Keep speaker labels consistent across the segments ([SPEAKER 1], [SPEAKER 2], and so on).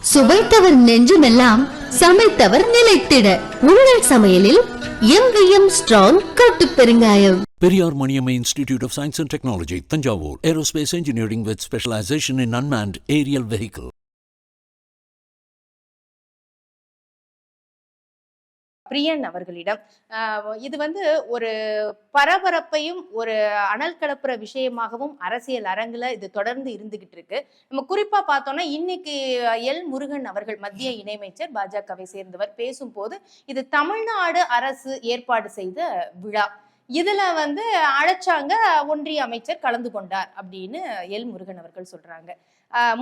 [SPEAKER 1] சுவைத்தவர் நெஞ்சுமெல்லாம் சமைத்தவர் நிலைத்திட உங்கள் சமையலில் எங்கேயும் ஸ்ட்ராங் கட்டு பெருங்காயம்.
[SPEAKER 2] Periyar Maniamma Institute of Science and Technology, Thanjavur. Aerospace Engineering with specialization in unmanned aerial vehicle.
[SPEAKER 3] பிரியன் அவர்களிடம் இது ஒரு பரபரப்பையும் ஒரு அனல் கலப்புற விஷயமாகவும் அரசியல் அரங்குல இது தொடர்ந்து இருந்துகிட்டு இருக்கு. நம்ம குறிப்பா பார்த்தோம்னா இன்னைக்கு எல் முருகன் அவர்கள் மத்திய இணையமைச்சர் பாஜகவை சேர்ந்தவர் பேசும்போது இது தமிழ்நாடு அரசு ஏற்பாடு செய்த விழா, இதுல அழைச்சாங்க, ஒன்றிய அமைச்சர் கலந்து கொண்டார் அப்படின்னு எல் முருகன் அவர்கள் சொல்றாங்க.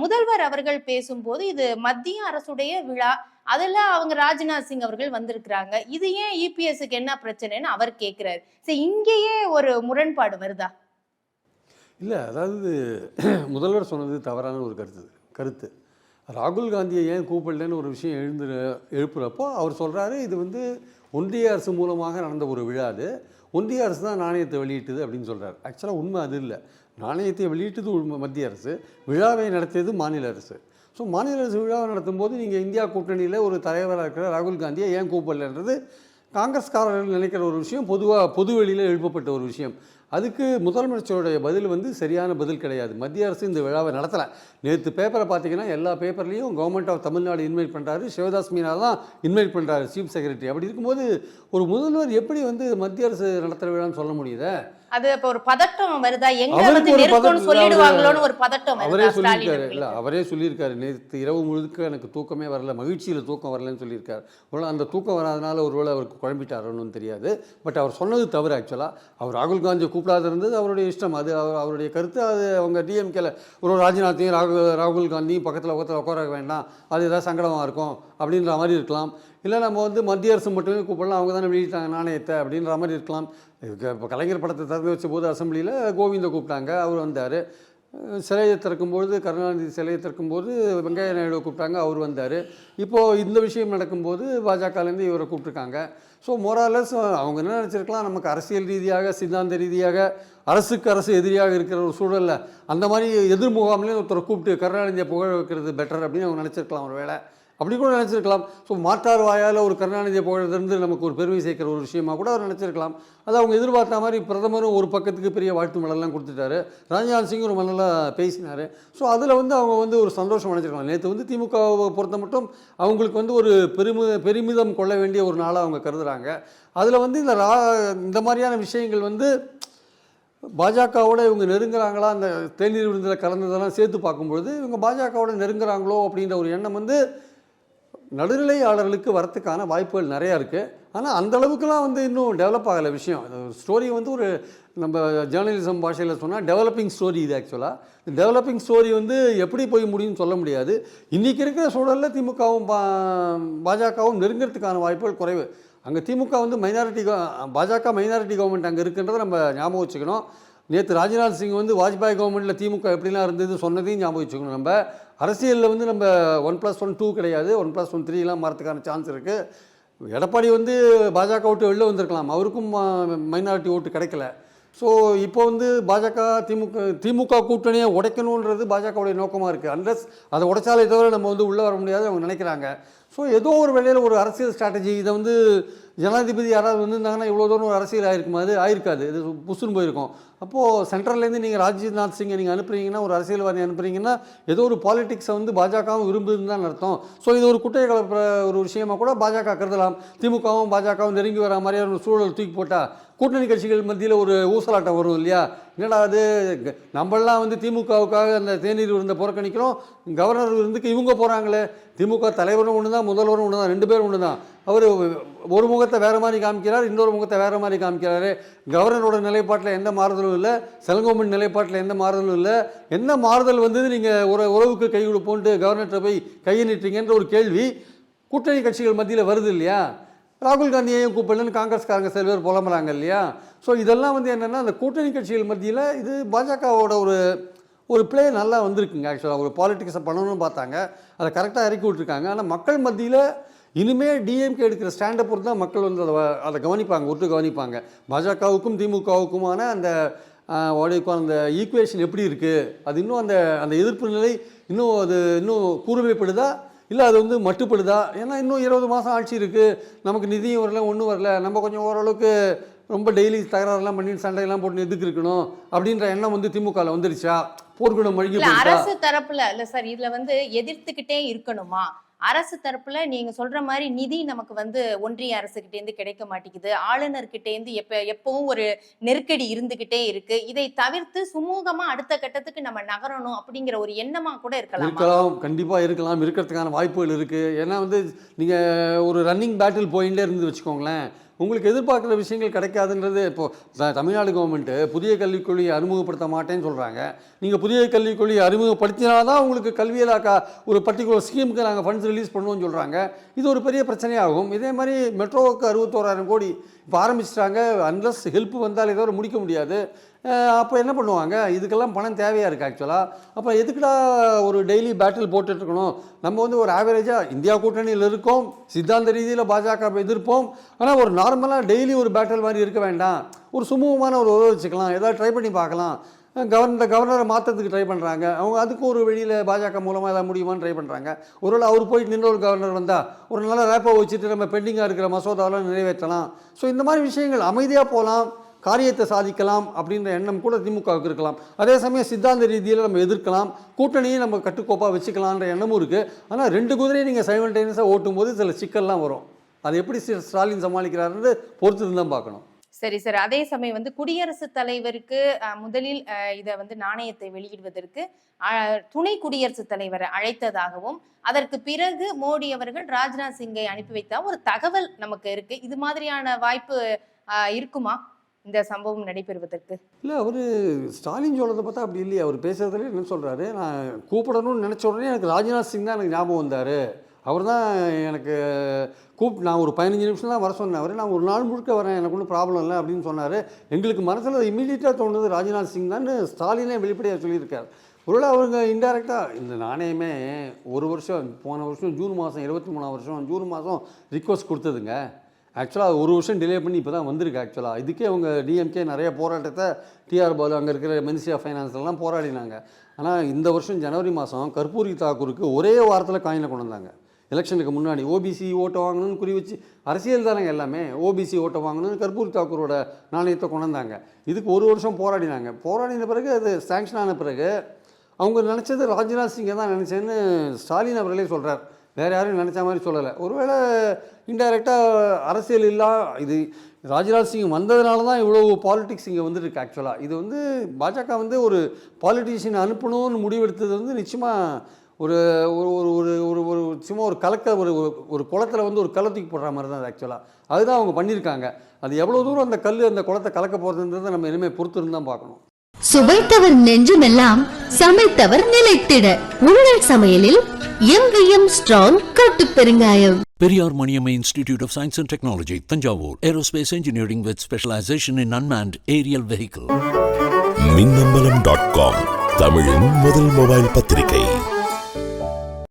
[SPEAKER 3] முதல்வர் அவர்கள் பேசும்போது இது மத்திய அரசுடைய விழா, அதுல அவங்க ராஜ்நாத் சிங் அவர்கள் வந்திருக்கிறாங்க, இது ஏன் இபிஎஸ்க்கு என்ன பிரச்சனைன்னு அவர் கேட்கிறாரு. சரி, இங்கேயே ஒரு முரண்பாடு வருதா?
[SPEAKER 4] இல்லை, அதாவது முதல்வர் சொன்னது தவறான ஒரு கருத்து. ராகுல் காந்தியை ஏன் கூப்பிடலன்னு ஒரு விஷயம் எழுப்புறப்போ அவர் சொல்கிறாரு, இது ஒன்றிய அரசு மூலமாக நடந்த ஒரு விழா, அது ஒன்றிய அரசு தான் நாணயத்தை வெளியிட்டது அப்படின்னு சொல்கிறார். ஆக்சுவலாக உண்மை அது இல்லை. நாணயத்தை வெளியிட்டது மத்திய அரசு, விழாவை நடத்தியது மாநில அரசு. ஸோ மாநில அரசு விழாவை நடத்தும் போது நீங்கள் இந்தியா கூட்டணியில் ஒரு தலைவராக இருக்கிற ராகுல் காந்தியை ஏன் கூப்பிடலன்றது காங்கிரஸ்காரர்கள் நினைக்கிற ஒரு விஷயம், பொது வெளியில் எழுப்பப்பட்ட ஒரு விஷயம். அதுக்கு முதலமைச்சருடைய பதில் சரியான பதில் கிடையாது. மத்திய அரசு இந்த விழாவை நடத்தலை. நேற்று பேப்பரை பார்த்தீங்கன்னா எல்லா பேப்பர்லேயும் கவர்மெண்ட் ஆஃப் தமிழ்நாடு இன்வைட் பண்ணுறாரு, சிவதாஸ் மீனா தான் இன்வைட் பண்ணுறாரு, சீஃப் செக்ரட்டரி. அப்படி இருக்கும்போது ஒரு முதல்வர் எப்படி மத்திய அரசு நடத்துகிற விழான்னு சொல்ல முடியுது?
[SPEAKER 3] அது இப்ப ஒரு பதட்டம் வருதா? சொல்லிடுவாங்களோன்னு ஒரு பதட்டம்.
[SPEAKER 4] அவரே சொல்லியிருக்காரு. இல்லை, அவரே சொல்லியிருக்காரு, நேற்று இரவு முழுக்க எனக்கு தூக்கமே வரல, மகிழ்ச்சியில் தூக்கம் வரலன்னு சொல்லியிருக்காரு. ஒருவேளை அந்த தூக்கம் வராதனால ஒருவேளை அவருக்கு குழம்பிட்டாரோன்னு தெரியாது. பட் அவர் சொன்னது தவறு. ஆக்சுவலாக அவர் ராகுல் காந்தியை கூப்பிடாத இருந்தது அவருடைய இஷ்டம், அது அவருடைய கருத்து. அது அவங்க டிஎம்கேல ஒரு ராஜ்நாத்தையும் ராகுல் காந்தியும் பக்கத்தில் உட்கார வேண்டாம், அது ஏதாவது சங்கடமாக இருக்கும் அப்படின்ற மாதிரி இருக்கலாம். இல்லை நம்ம மத்திய அரசு மட்டுமே கூப்பிடலாம், அவங்க தானே வெளியிட்டாங்க நாணயத்தை அப்படின்ற மாதிரி இருக்கலாம். இப்போ கலைஞர் படத்தை திறந்து வச்ச போது அசம்பிளியில் கோவிந்த கூப்பிட்டாங்க, அவர் வந்தார். சிலையை திறக்கும்போது, கருணாநிதி சிலையை திறக்கும்போது வெங்கையா நாயுடு கூப்பிட்டாங்க, அவர் வந்தார். இப்போது இந்த விஷயம் நடக்கும்போது பாஜகலேருந்து இவரை கூப்பிட்ருக்காங்க. ஸோ மோராலஸ் அவங்க என்ன நினச்சிருக்கலாம், நமக்கு அரசியல் ரீதியாக சித்தாந்த ரீதியாக அரசுக்கு அரசு எதிரியாக இருக்கிற ஒரு சூழலில் அந்த மாதிரி எதிர் முகாம்லேயும் ஒருத்தரை கூப்பிட்டு கருணாநிதியை புகழ வைக்கிறது பெட்டர் அப்படின்னு அவங்க நினச்சிருக்கலாம். ஒரு வேளை அப்படி கூட நினச்சிருக்கலாம். ஸோ மாற்றார் வாயால் ஒரு கருணாநிதியை புகழ்றது நமக்கு ஒரு பெருமை சேர்க்கிற ஒரு விஷயமாக கூட அவர் நினச்சிருக்கலாம். அது அவங்க எதிர்பார்த்த மாதிரி பிரதமரும் ஒரு பக்கத்துக்கு பெரிய வாழ்த்து மலர்லாம் கொடுத்துட்டாரு, ராஜ்நாத் சிங் ரொம்ப நல்லா பேசினார். ஸோ அதில் அவங்க ஒரு சந்தோஷம் அடைஞ்சிருக்கலாம். நேற்று திமுகவை பொறுத்த மட்டும் அவங்களுக்கு ஒரு பெருமிதம் கொள்ள வேண்டிய ஒரு நாளாக அவங்க கருதுகிறாங்க. அதில் இந்த மாதிரியான விஷயங்கள் பாஜகவோட இவங்க நெருங்குறாங்களா, அந்த தேநீர் விருந்தில் கலந்ததெல்லாம் சேர்த்து பார்க்கும்பொழுது இவங்க பாஜகவோட நெருங்குறாங்களோ அப்படின்ற ஒரு எண்ணம் நடுநிலையாளர்களுக்கு வரத்துக்கான வாய்ப்புகள் நிறையா இருக்குது. ஆனால் அந்தளவுக்குலாம் இன்னும் டெவலப் ஆகலை விஷயம். ஸ்டோரி ஒரு நம்ம ஜேர்னலிசம் பாஷையில் சொன்னால் டெவலப்பிங் ஸ்டோரி. இது ஆக்சுவலாக டெவலப்பிங் ஸ்டோரி எப்படி போய் முடியும்னு சொல்ல முடியாது. இன்றைக்கி இருக்கிற சூழலில் திமுகவும் பாஜகவும் நெருங்கிறதுக்கான வாய்ப்புகள் குறைவு. அங்கே திமுக பாஜக மைனாரிட்டி கவர்மெண்ட் அங்கே இருக்குன்றதை நம்ம ஞாபகம் வச்சுக்கணும். நேற்று ராஜ்நாத் சிங் வாஜ்பாய் கவர்மெண்ட்டில் திமுக எப்படிலாம் இருந்தது சொன்னதையும் ஞாபகம் வச்சுக்கணும். நம்ம அரசியலில் நம்ம 1+1 2 கிடையாது, 1+1 3 மாறத்துக்கான சான்ஸ் இருக்குது. எடப்பாடி பாஜக விட்டு வெளில வந்திருக்கலாம், அவருக்கும் மைனாரிட்டி ஓட்டு கிடைக்கல. ஸோ இப்போ பாஜக திமுக கூட்டணியை உடைக்கணுன்றது பாஜகவுடைய நோக்கமாக இருக்குது. அன்லஸ் அதை உடைச்சாலே தவிர நம்ம உள்ளே வர முடியாது அவங்க நினைக்கிறாங்க. ஸோ ஏதோ ஒரு வேளையில் ஒரு அரசியல் ஸ்ட்ராட்டஜி, இதை ஜனாதிபதி யாராவது வந்திருந்தாங்கன்னா இவ்வளோ தூரம் ஒரு அரசியல் ஆயிருக்குமா? அது ஆயிருக்காது, இது புசுன்னு போயிருக்கும். அப்போது சென்ட்ரல்லேருந்து நீங்கள் ராஜ்நாத் சிங்கை நீங்கள் அனுப்புறீங்கன்னா, ஒரு அரசியல்வாதி அனுப்புறீங்கன்னா ஏதோ ஒரு பாலிடிக்ஸை பாஜகவும் விரும்புதுன்னு தான் அர்த்தம். ஸோ இது ஒரு குட்டையை கலப்புற ஒரு விஷயமாக கூட பாஜக கருதலாம். திமுகவும் பாஜகவும் நெருங்கி வர மாதிரியான ஒரு சூழல் தூக்கி போட்டால் கூட்டணி கட்சிகள் மத்தியில் ஒரு ஊசலாட்டம் வரும் இல்லையா? என்னடா அது, நம்மளாம் திமுகவுக்காக அந்த தேநீர் விருந்தை புறக்கணிக்கிறோம், கவர்னர் விருந்துக்கு இவங்க போகிறாங்களே. திமுக தலைவரும் ஒன்று தான், முதல்வரும் ஒன்று தான், 2 பேரும் ஒன்று தான். அவர் ஒரு முகத்தை வேறு மாதிரி காமிக்கிறார், இன்னொரு முகத்தை வேறு மாதிரி காமிக்கிறாரு. கவர்னரோட நிலைப்பாட்டில் எந்த மாறுதலும் இல்லை, செல்கோமன் நிலைப்பாட்டில் எந்த மாறுதலும் இல்லை. என்ன மாறுதல் நீங்கள் ஒரு உறவுக்கு கை கொடுப்போன்ட்டு கவர்னர்கிட்ட போய் கையை நீட்டுறீங்கன்ற ஒரு கேள்வி கூட்டணி கட்சிகள் மத்தியில் வருது இல்லையா? ராகுல் காந்தியையும் கூப்பிடலன்னு காங்கிரஸ்காரங்க சில பேர் புலம்புறாங்க இல்லையா? ஸோ இதெல்லாம் என்னென்னா அந்த கூட்டணி கட்சிகள் மத்தியில் இது பாஜகவோட ஒரு பிளே நல்லா வந்திருக்குங்க. ஆக்சுவலாக ஒரு பாலிட்டிக்ஸை பண்ணணும்னு பார்த்தாங்க, அதை கரெக்டாக இறக்கி விட்டுருக்காங்க. ஆனால் மக்கள் மத்தியில் இனிமேல் டிஎம்கே எடுக்கிற ஸ்டாண்டை பொறுத்து தான் மக்கள் அதை கவனிப்பாங்க, ஒட்டு கவனிப்பாங்க. பாஜகவுக்கும் திமுகவுக்குமான அந்த அந்த ஈக்குவேஷன் எப்படி இருக்குது, அது இன்னும் அந்த எதிர்ப்பு நிலை இன்னும் கூர்மைப்படுதா, இல்லை அது வந்து மட்டுப்படுதா? ஏன்னா இன்னும் 20 மாதம் ஆட்சி இருக்குது, நமக்கு நிதியும் வரல, ஒன்றும் வரல, நம்ம கொஞ்சம் ஓரளவுக்கு ரொம்ப டெய்லி தகராறுலாம் பண்ணி சண்டையெல்லாம் போட்டு எதுக்கு இருக்கணும் அப்படின்ற எண்ணம் வந்து திமுகவில் வந்துருச்சா? போர்க்குணம் மழுங்கி போயிட்டா?
[SPEAKER 3] அரசு தரப்புல இல்ல சார், இதுல வந்து எதிர்த்துக்கிட்டே இருக்கணுமா? அரசு தரப்புல நீங்க சொல்ற மாதிரி நிதி நமக்கு வந்து ஒன்றிய அரசுகிட்ட இருந்து கிடைக்க மாட்டேங்குது, ஆளுநர்கிட்ட இருந்து எப்பவும் ஒரு நெருக்கடி இருந்துகிட்டே இருக்கு. இதை தவிர்த்து சுமூகமா அடுத்த கட்டத்துக்கு நம்ம நகரணும் அப்படிங்கிற ஒரு எண்ணமா கூட இருக்கலாம்.
[SPEAKER 4] கண்டிப்பா இருக்கலாம், இருக்கிறதுக்கான வாய்ப்புகள் இருக்கு. ஏன்னா வந்து நீங்க ஒரு ரன்னிங் பேட்டில் போயிட்டே இருந்து வச்சுக்கோங்களேன், உங்களுக்கு எதிர்பார்க்குற விஷயங்கள் கிடைக்காதுன்றது. இப்போது தமிழ்நாடு கவர்மெண்ட்டு புதிய கல்விக் கொள்கையை அறிமுகப்படுத்த மாட்டேன்னு சொல்கிறாங்க. நீங்கள் புதிய கல்விக் கொள்கையை அறிமுகப்படுத்தினால்தான் உங்களுக்கு கல்வியில் ஒரு பர்டிகுலர் ஸ்கீமுக்கு நாங்கள் ஃபண்ட்ஸ் ரிலீஸ் பண்ணுவோம்னு சொல்கிறாங்க. இது ஒரு பெரிய பிரச்சனையாகும். இதே மாதிரி மெட்ரோவுக்கு 61,000 கோடி இப்போ ஆரம்பிச்சிட்டாங்க. அன்லஸ் ஹெல்ப் வந்தால் ஏதோ முடிக்க முடியாது. அப்போ என்ன பண்ணுவாங்க? இதுக்கெல்லாம் பணம் தேவையாக இருக்குது ஆக்சுவலாக. அப்போ எதுக்குடா ஒரு டெய்லி பேட்டில் போட்டுட்ருக்கணும்? நம்ம வந்து ஒரு ஆவரேஜாக இந்தியா கூட்டணியில் இருக்கோம், சித்தாந்த ரீதியில் பாஜக எதிர்ப்போம். ஆனால் ஒரு நார்மலாக டெய்லி ஒரு பேட்டில் மாதிரி இருக்க வேண்டாம், ஒரு சுமூகமான ஒரு உறவு வச்சுக்கலாம், ஏதாவது ட்ரை பண்ணி பார்க்கலாம். கவர்னரை மாற்றத்துக்கு ட்ரை பண்ணுறாங்க அவங்க, அதுக்கு ஒரு வெளியில் பாஜக மூலமாக ஏதாவது முடியுமான்னு ட்ரை பண்ணுறாங்க. ஒருவேளை அவர் போயிட்டு நின்ற ஒரு கவர்னர் வந்தால் ஒரு நல்ல ரேப்பை வச்சுட்டு நம்ம பெண்டிங்காக இருக்கிற மசோதாவெல்லாம் நிறைவேற்றலாம். ஸோ இந்த மாதிரி விஷயங்கள் அமைதியாக போகலாம், காரியத்தை சாதிக்கலாம் அப்படின்ற எண்ணம் கூட திமுகவுக்கு இருக்கலாம். அதே சமயம் சித்தாந்த ரீதியில் நம்ம எதிர்க்கலாம், கூட்டணியை நம்ம கட்டுக்கோப்பாக வச்சுக்கலான்ற எண்ணமும் இருக்குது. ஆனால் 2 குதிரையை நீங்கள் சைமல்டேனியஸாக ஓட்டும் போது சில சிக்கல்லாம் வரும். அதை எப்படி ஸ்டாலின் சமாளிக்கிறாருன்னு பொறுத்து தான் பார்க்கணும்.
[SPEAKER 3] சரி சார், அதே சமயம் வந்து குடியரசுத் தலைவருக்கு முதலில் இதை வந்து நாணயத்தை வெளியிடுவதற்கு துணை குடியரசுத் தலைவரை அழைத்ததாகவும், அதற்கு பிறகு மோடி அவர்கள் ராஜ்நாத் சிங்கை அனுப்பி வைத்தா ஒரு தகவல் நமக்கு இருக்கு. இது மாதிரியான வாய்ப்பு இருக்குமா இந்த சம்பவம் நடைபெறுவதற்கு?
[SPEAKER 4] இல்லை, அவர் ஸ்டாலின் சொல்கிறத பார்த்தா அப்படி இல்லையா? அவர் பேசுறதுலேயே என்ன சொல்கிறாரு, நான் கூப்பிடணும்னு நினச்ச உடனே எனக்கு ராஜ்நாத் சிங் தான் எனக்கு ஞாபகம் வந்தார். அவர் தான் எனக்கு நான் ஒரு 15 நிமிஷம் தான் வர சொன்னேன். அவர் நான் ஒரு நாள் முழுக்க வரேன், எனக்கு ஒன்றும் ப்ராப்ளம் இல்லை அப்படின்னு சொன்னார். எங்களுக்கு மனசில் இமீடியட்டாக தோணுது ராஜ்நாத் சிங் தான் ஸ்டாலினே வெளிப்படையாக சொல்லியிருக்கார். ஒருவேளை அவங்க இன்டெரக்டாக இந்த நாணயமே ஒரு வருஷம், போன வருஷம் ஜூன் மாதம் 23ஆம் வருஷம் ஜூன் மாதம் ரிக்வஸ்ட் கொடுத்ததுங்க. ஆக்சுவலாக ஒரு வருஷம் டிலே பண்ணி இப்போ தான் வந்திருக்கு. ஆக்சுவலாக இதுக்கே அவங்க டிஎம்கே நிறைய போராட்டத்தை, டிஆர் பாலு அங்கே இருக்கிற மினிஸ்ட்ரி ஆஃப் ஃபைனான்ஸ்லாம் போராடினாங்க. ஆனால் இந்த வருஷம் ஜனவரி மாதம் கற்பூரி தாக்கூருக்கு ஒரே வாரத்தில் காயினை கொண்டு வந்தாங்க. எலெக்ஷனுக்கு முன்னாடி ஓபிசி ஓட்டை வாங்கணும்னு குறி வச்சு, அரசியல் தானங்க எல்லாமே, ஓபிசி ஓட்டை வாங்கணும்னு கற்பூரி தாக்கூரோட நாணயத்தை கொண்டு வந்தாங்க. இதுக்கு ஒரு வருஷம் போராடினாங்க. போராடின பிறகு அது சேங்ஷன் ஆன பிறகு அவங்க நினச்சது ராஜ்நாத் சிங்கை தான் நினச்சேன்னு ஸ்டாலின் அவர்களே சொல்கிறார். வேறு யாரும் நினச்ச மாதிரி சொல்லலை. ஒருவேளை இன்டைரக்டாக அரசியல் இது ராஜ்நாத் சிங் வந்ததுனால தான் இவ்வளோ பாலிடிக்ஸ் இங்கே வந்துருக்கு. ஆக்சுவலாக இது வந்து பாஜக வந்து ஒரு பாலிட்டிஷியன் அனுப்பணும்னு முடிவெடுத்தது வந்து நிச்சயமாக ஒரு ஒரு ஒரு ஒரு சும்மா ஒரு கலக்க ஒரு குளத்தில் வந்து ஒரு கள்ளத்துக்கு போடுற மாதிரி தான். ஆக்சுவலாக அதுதான் அவங்க பண்ணியிருக்காங்க. அது எவ்வளோ தூரம் அந்த அந்த குளத்தை கலக்க போகிறதுன்றதை நம்ம இனிமேல் பொறுத்து இருந்தால் பார்க்கணும்.
[SPEAKER 1] சுவைத்தவர் நெஞ்சுமெல்லாம் சமைத்தவர் நிலைத்திட உங்கள் சமையலில் எங்கேயும் ஸ்ட்ராங் கட்டு பெருங்காயம்.
[SPEAKER 2] Periyar Maniamma Institute of Science and Technology, Tanjavur. Aerospace engineering with specialization in unmanned aerial vehicle.
[SPEAKER 5] மின்னம்பலம்.com தமிழின் முதல் மொபைல் பத்திரிகை.